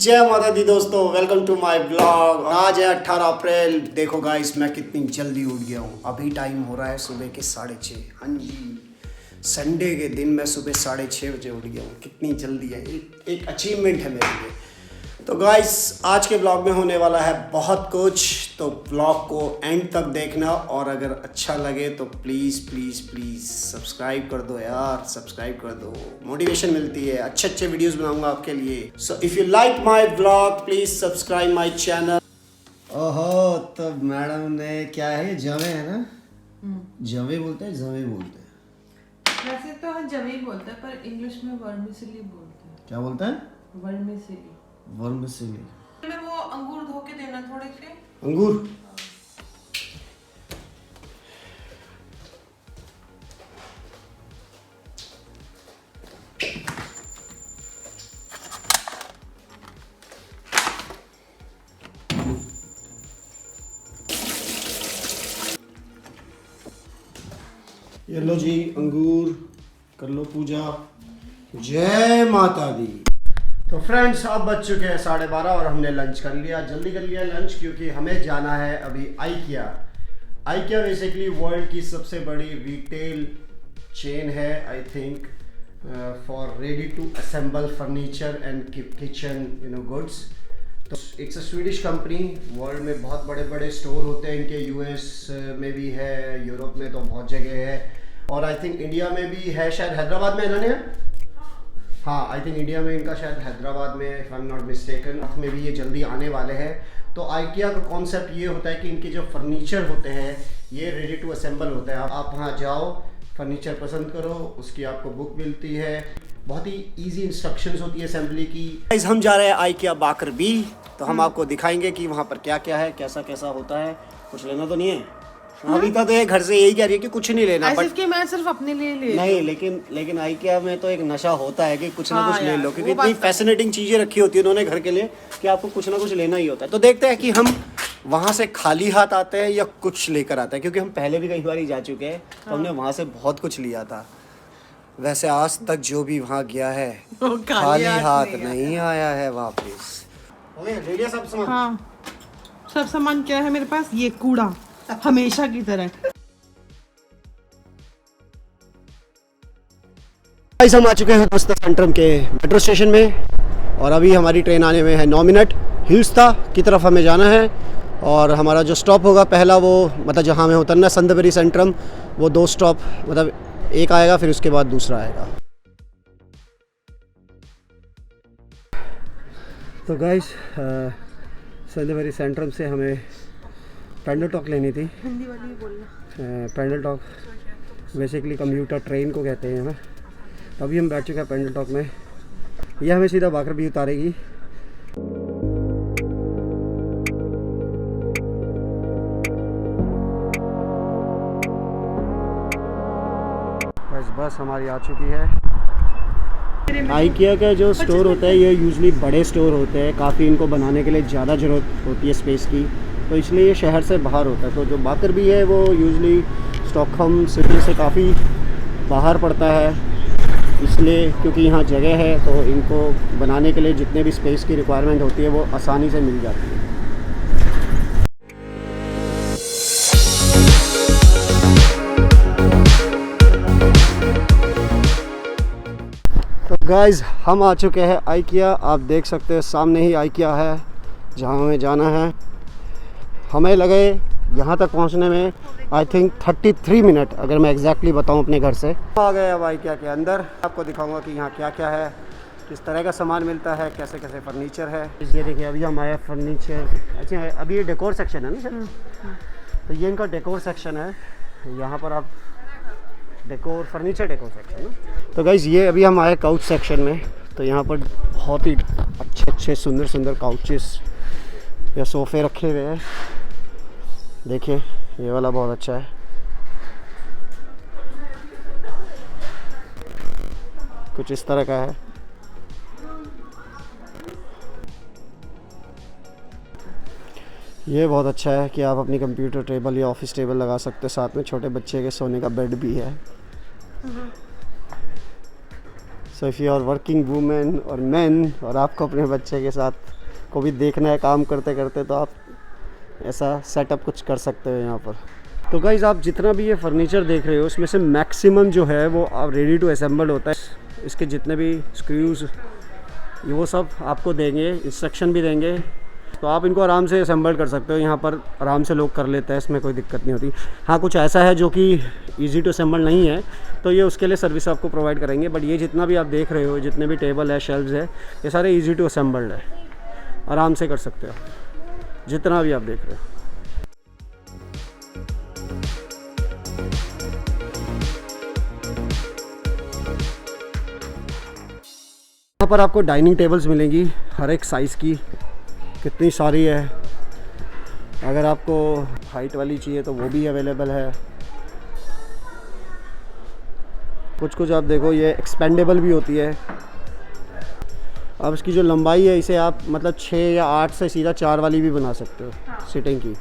जय माता दी दोस्तों, वेलकम टू माय ब्लॉग। आज है 18 अप्रैल। देखो गाइस, मैं कितनी जल्दी उठ गया हूँ। अभी टाइम हो रहा है सुबह के 6:30। हाँ जी, संडे के दिन मैं सुबह 6:30 बजे उठ गया हूँ। कितनी जल्दी है, एक अचीवमेंट है मेरे लिए। तो गाइस, आज के ब्लॉग में होने वाला है बहुत कुछ, तो ब्लॉग को एंड तक देखना। और अगर अच्छा लगे तो प्लीज़ प्लीज़ प्लीज़ सब्सक्राइब कर दो यार, सब्सक्राइब कर दो, मोटिवेशन मिलती है। अच्छे अच्छे वीडियोस बनाऊंगा आपके लिए। सो if you like my blog please subscribe my channel. ओहो, तो मैडम ने क्या है, जवे है ना? जवे बोलते हैं, जवे बोलते हैं। वैसे तो हम जवे ही बोलते हैं, पर इंग्लिश में वर्मिसेली बोलते हैं। क्या बोलते हैं? वर्मिसेली। वर्मिसेली। में वो अंगूर धो के देना थोड़े से। अंगूर। ये लो जी अंगूर, कर लो पूजा। जय माता दी। तो फ्रेंड्स, अब बज चुके हैं 12:30 और हमने लंच कर लिया। जल्दी कर लिया लंच क्योंकि हमें जाना है अभी आइकिया। आइकिया बेसिकली वर्ल्ड की सबसे बड़ी रिटेल चेन है, I think, for ready to assemble furniture and kitchen goods. तो it's a Swedish company. World में बहुत बड़े बड़े स्टोर होते हैं इनके। यूएस में भी है, यूरोप में तो बहुत जगह है, और आई थिंक इंडिया में भी है, शायद हैदराबाद में इन्होंने। हाँ, आई थिंक इंडिया में इनका शायद हैदराबाद में, if I am not mistaken, में भी ये जल्दी आने वाले हैं। तो आइकिया का कॉन्सेप्ट ये होता है कि इनके जो फर्नीचर होते हैं ये रेडी टू असेंबल होता है। आप वहाँ जाओ, फर्नीचर पसंद करो, उसकी आपको बुक मिलती है। बहुत ही इजी इंस्ट्रक्शंस होती है असेंबली की। गाइस, हम जा रहे हैं आइकिया बाकर बी, तो हम आपको दिखाएंगे कि वहाँ पर क्या क्या है, कैसा कैसा होता है। कुछ लेना तो नहीं है? अनीता तो ये घर से यही कह रही है कि कुछ नहीं लेना, बट कि मैं सिर्फ अपने लिए ले नहीं, लेकिन आइकिया में तो एक नशा होता है कि कुछ ना हाँ कुछ ले यार, लो, वो क्योंकि बात इतनी तो फैसिनेटिंग चीजें रखी होती है उन्होंने घर के लिए कि आपको कुछ ना कुछ लेना ही होता है। तो देखते हैं कि हम वहां से खाली हाथ आते हैं या कुछ लेकर आते हैं, क्योंकि हम पहले भी कई बार जा चुके हैं, तो हमने वहां से बहुत कुछ लिया था। वैसे आज तक जो भी वहां गया है वो खाली हाथ नहीं आया है वापस। ले लिया सब सामान? हाँ, सब सामान क्या है मेरे पास? ये कूड़ा, हमेशा की तरह। गाइस, हम आ चुके हैं दोस्त सेंट्रम के मेट्रो स्टेशन में, और अभी हमारी ट्रेन आने में है 9 मिनट। हिल्सता की तरफ हमें जाना है, और हमारा जो स्टॉप होगा पहला, वो मतलब जहां हमें उतरना है संदबेरी सेंट्रम, वो 2 स्टॉप, मतलब एक आएगा फिर उसके बाद दूसरा आएगा। तो गाइस, संदबेरी सेंट्रम से हमें पेंडल टॉक लेनी थी। हिंदी वाली बोलना। पेंडल टॉक बेसिकली कंप्यूटर ट्रेन को कहते हैं ना। अभी हम बैठ चुके हैं पेंडल टॉक में। यह हमें सीधा बाकर भी उतारेगी। बस हमारी आ चुकी है। आइकिया का जो स्टोर होता है ये यूजुअली बड़े स्टोर होते हैं, काफ़ी इनको बनाने के लिए ज़्यादा ज़रूरत होती है स्पेस की, तो इसलिए ये शहर से बाहर होता है। तो जो बाकर भी है वो यूजुअली स्टॉकहोम सिटी से काफ़ी बाहर पड़ता है, इसलिए क्योंकि यहाँ जगह है तो इनको बनाने के लिए जितने भी स्पेस की रिक्वायरमेंट होती है वो आसानी से मिल जाती है। तो गाइस, हम आ चुके हैं आइकिया। आप देख सकते हैं सामने ही आइकिया है जहाँ हमें जाना है। हमें लगे यहाँ तक पहुँचने में आई थिंक 33 मिनट, अगर मैं एग्जैक्टली बताऊँ अपने घर से। आ गए अब आइकिया के अंदर। आपको दिखाऊंगा कि यहाँ क्या क्या है, किस तरह का सामान मिलता है, कैसे कैसे फर्नीचर है। ये देखिए, अभी हम आए फर्नीचर। अच्छा, अभी ये डेकोर सेक्शन है ना सर? तो ये इनका डेकोर सेक्शन है। यहाँ पर आप डेकोर, फर्नीचर डेकोर सेक्शन है। तो गाइज़, ये अभी हम आए काउच सेक्शन में। तो यहाँ पर बहुत ही अच्छे अच्छे सुंदर सुंदर काउचेस या सोफ़े रखे हुए हैं। देखिए, ये वाला बहुत अच्छा है। कुछ इस तरह का है। ये बहुत अच्छा है कि आप अपनी कंप्यूटर टेबल या ऑफिस टेबल लगा सकते हो। साथ में छोटे बच्चे के सोने का बेड भी है। So if you are working women और मैन और आपको अपने बच्चे के साथ को भी देखना है काम करते करते, तो आप ऐसा सेटअप कुछ कर सकते हो यहाँ पर। तो गाइज़ आप जितना भी ये फर्नीचर देख रहे हो उसमें से मैक्सिमम जो है वो आप रेडी टू असेंबल होता है। इसके जितने भी स्क्रूज़ ये वो सब आपको देंगे, इंस्ट्रक्शन भी देंगे, तो आप इनको आराम से असेंबल कर सकते हो। यहाँ पर आराम से लोग कर लेते हैं, इसमें कोई दिक्कत नहीं होती। हाँ कुछ ऐसा है जो कि ईजी टू असेंबल नहीं है, तो ये उसके लिए सर्विस आपको प्रोवाइड करेंगे। बट ये जितना भी आप देख रहे हो, जितने भी टेबल है, शेल्व्स है, ये सारे ईजी टू असेंबल्ड है, आराम से कर सकते हो जितना भी आप देख रहे हो। यहाँ पर आपको डाइनिंग टेबल्स मिलेंगी हर एक साइज़ की, कितनी सारी है। अगर आपको हाइट वाली चाहिए तो वो भी अवेलेबल है। कुछ कुछ आप देखो ये एक्सपेंडेबल भी होती है। अब इसकी जो लंबाई है इसे आप मतलब 6 या 8 से सीधा 4 वाली भी बना सकते हो सिटिंग की।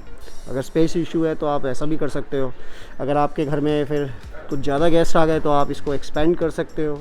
अगर स्पेस इशू है तो आप ऐसा भी कर सकते हो। अगर आपके घर में फिर कुछ ज़्यादा गेस्ट आ गए तो आप इसको एक्सपेंड कर सकते हो।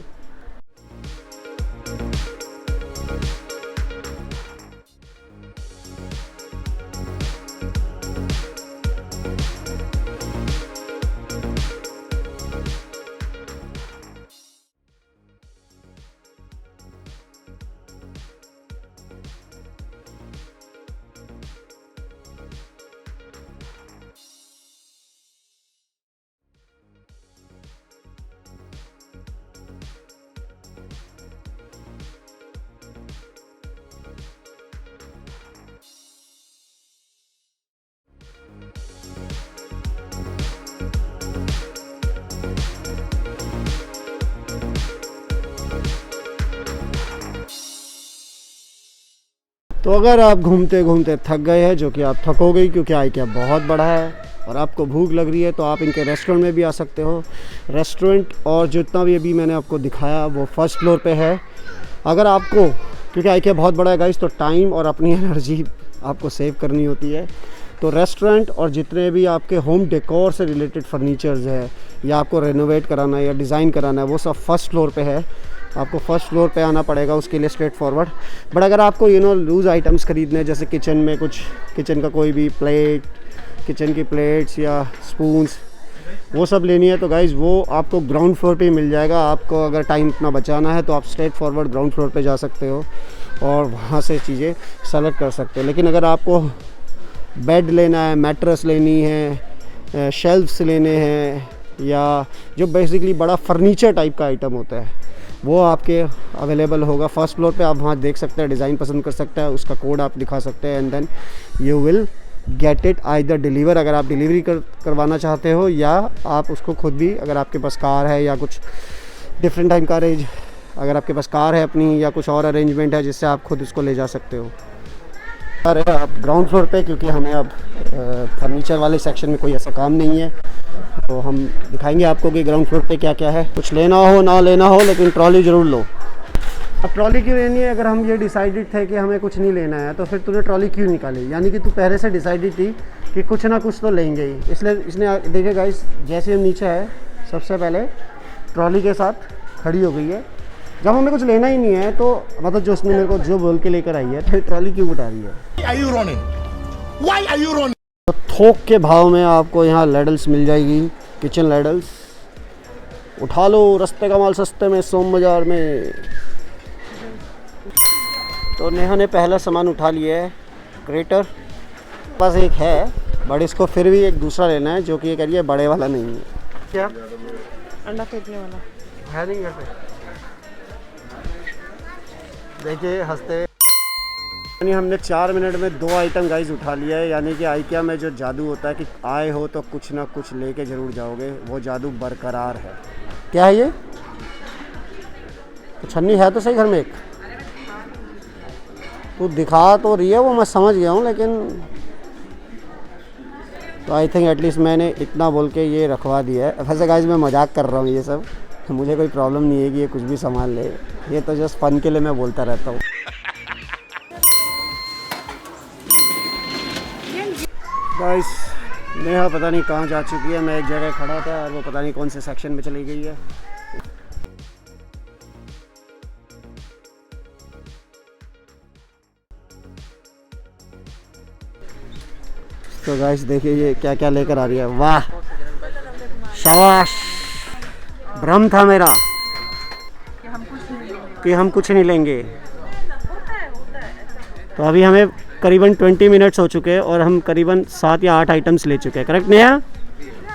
तो अगर आप घूमते घूमते थक गए हैं, जो कि आप थकोगे क्योंकि IKEA बहुत बड़ा है, और आपको भूख लग रही है, तो आप इनके रेस्टोरेंट में भी आ सकते हो। रेस्टोरेंट और जितना भी अभी मैंने आपको दिखाया वो फर्स्ट फ्लोर पे है। अगर आपको, क्योंकि IKEA बहुत बड़ा है गाइस, तो टाइम और अपनी एनर्जी आपको सेव करनी होती है। तो रेस्टोरेंट और जितने भी आपके होम डेकोर से रिलेटेड फर्नीचर्स है या आपको रेनोवेट कराना है या डिज़ाइन कराना है, वो सब फर्स्ट फ्लोर पे है। आपको फर्स्ट फ्लोर पे आना पड़ेगा उसके लिए स्ट्रेट फॉरवर्ड। बट अगर आपको लूज़ आइटम्स ख़रीदने, जैसे किचन में कुछ, किचन का कोई भी प्लेट, किचन की प्लेट्स या स्पून्स, वो सब लेनी है, तो गाइज़ वो आपको ग्राउंड फ्लोर पे ही मिल जाएगा। आपको अगर टाइम इतना बचाना है तो आप स्ट्रेट फॉरवर्ड ग्राउंड फ्लोर पे जा सकते हो और वहाँ से चीज़ें सेलेक्ट कर सकते हो। लेकिन अगर आपको बेड लेना है, मैट्रेस लेनी है, शेल्फ्स लेने हैं, या जो बेसिकली बड़ा फर्नीचर टाइप का आइटम होता है, वो आपके अवेलेबल होगा फर्स्ट फ्लोर पे। आप वहाँ देख सकते हैं, डिज़ाइन पसंद कर सकते हैं, उसका कोड आप दिखा सकते हैं, and then you will get it either deliver, अगर आप डिलीवरी करवाना चाहते हो, या आप उसको खुद भी, अगर आपके पास कार है या कुछ डिफरेंट टाइम का अरेंज, अगर आपके पास कार है अपनी या कुछ और अरेंजमेंट है जिससे आप खुद उसको ले जा सकते हो। अरे आप ग्राउंड फ्लोर पे, क्योंकि हमें अब फर्नीचर वाले सेक्शन में कोई ऐसा काम नहीं है, तो हम दिखाएंगे आपको कि ग्राउंड फ्लोर पे क्या क्या है। कुछ लेना हो ना लेना हो, लेकिन ट्रॉली ज़रूर लो। अब ट्रॉली क्यों लेनी है? अगर हम ये डिसाइडेड थे कि हमें कुछ नहीं लेना है, तो फिर तूने ट्रॉली क्यों निकाली? यानी कि तू पहले से डिसाइडेड थी कि कुछ ना कुछ तो लेंगे ही, इसलिए इसने देखिए गाइस, जैसे हम नीचे है सबसे पहले ट्रॉली के साथ खड़ी हो गई है। जब हमें कुछ लेना ही नहीं है तो मतलब जो उसने मेरे को जो बोल के लेकर आई है, फिर ट्रॉली क्यों उठा रही है? तो थोक के भाव में आपको यहाँ लैडल्स मिल जाएगी, किचन लैडल्स। उठा लो, रास्ते का माल सस्ते में, सोम बाज़ार में। तो नेहा ने पहला सामान उठा लिया है, ग्रेटर। पास एक है बट इसको फिर भी एक दूसरा लेना है, जो कि ये कह रही है बड़े वाला नहीं है। क्या अंडा फेंकने वाला है? नहीं घर पे। देखिए हंसते, यानी हमने 4 मिनट में 2 आइटम गाइस उठा लिया है। यानी कि IKEA में जो जादू होता है कि आए हो तो कुछ ना कुछ लेके ज़रूर जाओगे, वो जादू बरकरार है। क्या है ये? तो छन्नी है तो सही घर में एक। तू दिखा तो रही है, वो मैं समझ गया हूँ, लेकिन तो आई थिंक एटलीस्ट मैंने इतना बोल के ये रखवा दिया है। वैसे गाइस मैं मजाक कर रहा हूँ, ये सब मुझे कोई प्रॉब्लम नहीं है कि ये कुछ भी सामान ले, ये तो जस्ट फन के लिए मैं बोलता रहता हूँ। गाइस नेहा पता नहीं कहाँ जा चुकी है, मैं एक जगह खड़ा था और वो पता नहीं कौन से सेक्शन में चली गई है। तो गाइस देखिए ये क्या क्या लेकर आ रही है। वाह शाबाश, भ्रम था मेरा कि हम कुछ नहीं लेंगे। तो अभी हमें करीबन 20 मिनट्स हो चुके हैं और हम करीबन 7 या 8 आइटम्स ले चुके हैं, करेक्ट नेहा?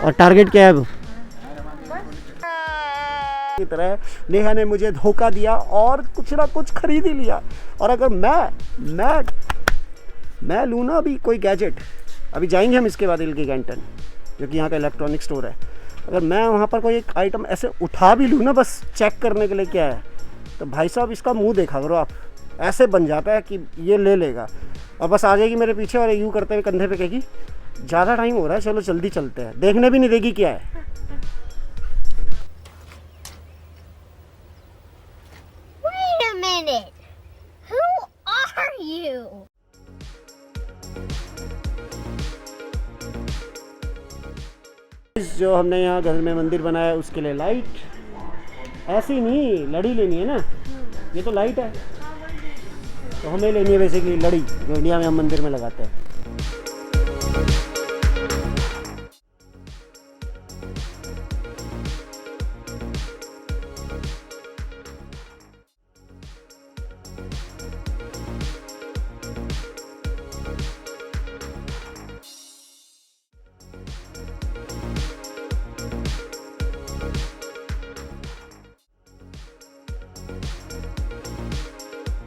और टारगेट क्या है अब? की तरह नेहा ने मुझे धोखा दिया और कुछ ना कुछ खरीद ही लिया। और अगर मैं लूँ ना अभी कोई गैजेट, अभी जाएंगे हम इसके बाद इल्गिगेंटन जो कि यहाँ का इलेक्ट्रॉनिक स्टोर है, अगर मैं वहाँ पर कोई एक आइटम ऐसे उठा भी लूँ ना बस चेक करने के लिए क्या है, तो भाई साहब इसका मुंह देखा करो आप, ऐसे बन जाता है कि ये ले लेगा और बस आ जाएगी मेरे पीछे और यूँ करते हुए कंधे पे कहेगी ज़्यादा टाइम हो रहा है चलो जल्दी चलते हैं, देखने भी नहीं देगी क्या है। Wait a minute. Who are you? जो हमने यहाँ घर में मंदिर बनाया है उसके लिए लाइट, ऐसी नहीं लड़ी लेनी है ना, ये तो लाइट है, तो हमें लेनी है बेसिकली लड़ी जो इंडिया में हम मंदिर में लगाते हैं।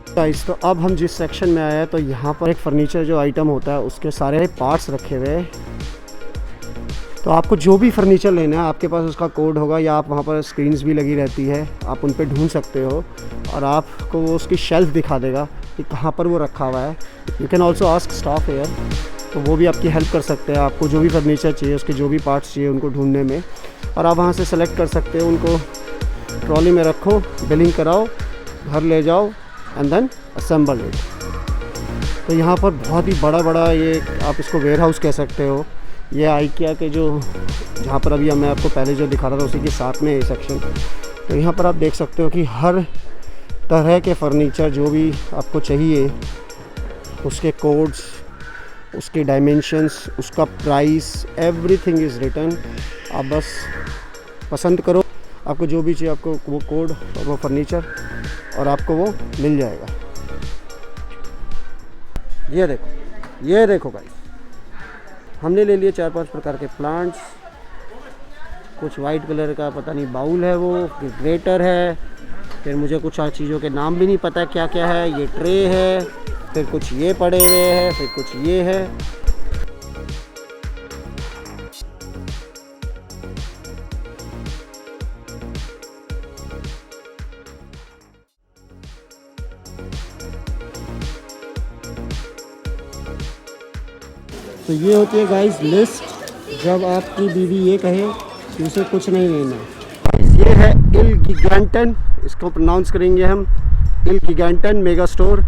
गाइस तो अब हम जिस सेक्शन में आए हैं तो यहाँ पर एक फर्नीचर जो आइटम होता है उसके सारे पार्ट्स रखे हुए हैं। तो आपको जो भी फर्नीचर लेना है आपके पास उसका कोड होगा या आप वहाँ पर स्क्रीन्स भी लगी रहती है, आप उन पर ढूंढ सकते हो और आपको वो उसकी शेल्फ दिखा देगा कि कहाँ पर वो रखा हुआ है। You can also ask staff here, तो वो भी आपकी हेल्प कर सकते हैं, आपको जो भी फर्नीचर चाहिए उसके जो भी पार्ट्स चाहिए उनको ढूंढने में, और आप वहाँ से सेलेक्ट कर सकते हो, उनको ट्रॉली में रखो, बिलिंग कराओ, घर ले जाओ एंड देन असेंबल इट। तो यहाँ पर बहुत ही बड़ा ये आप इसको वेयर हाउस कह सकते हो। ये आइकिया के जो जहाँ पर अभी मैं आपको पहले जो दिखा रहा था उसी के साथ में ये सेक्शन। तो यहाँ पर आप देख सकते हो कि हर तरह के फर्नीचर जो भी आपको चाहिए उसके कोड्स, उसके डायमेंशंस, उसका प्राइस, एवरीथिंग इज़ रिटन। आप बस पसंद करो, आपको जो भी चाहिए आपको वो कोड और वो फर्नीचर और आपको वो मिल जाएगा। ये देखो गाइस, हमने ले लिए 4-5 प्रकार के प्लांट्स, कुछ वाइट कलर का पता नहीं बाउल है वो, ग्रेटर है, फिर मुझे कुछ चीज़ों के नाम भी नहीं पता क्या क्या है, ये ट्रे है, फिर कुछ ये पड़े हुए हैं, फिर कुछ ये है। तो ये होती है गाइस लिस्ट जब आपकी बीवी ये कहे कि उसे कुछ नहीं लेना। ये है इल्गिगेंटन, इसको प्रोनाउंस करेंगे हम इल्गिगेंटन मेगा स्टोर।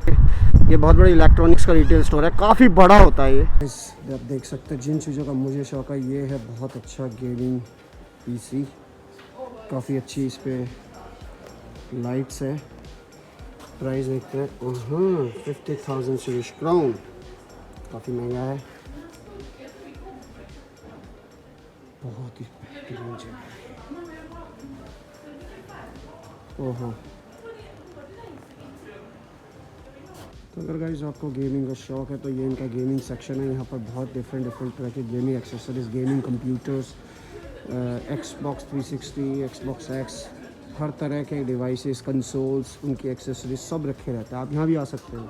ये बहुत बड़ा इलेक्ट्रॉनिक्स का रिटेल स्टोर है, काफ़ी बड़ा होता है ये। आप देख सकते हैं जिन चीज़ों का मुझे शौक है, ये है बहुत अच्छा गेमिंग पीसी, काफ़ी अच्छी इस पर लाइट्स है। प्राइस देखते हैं, 50,000 स्वीडिश क्राउन, काफ़ी महंगा है, बहुत ही बेहतरीन जगह। ओहो, तो अगर गाइस आपको गेमिंग का शौक है तो ये इनका गेमिंग सेक्शन है। यहाँ पर बहुत डिफरेंट तरह के gaming accessories, gaming computers, Xbox 360, Xbox X, हर तरह के डिवाइसेस, कंसोल्स, उनकी एक्सेसरीज सब रखे रहते हैं। आप यहाँ भी आ सकते हो।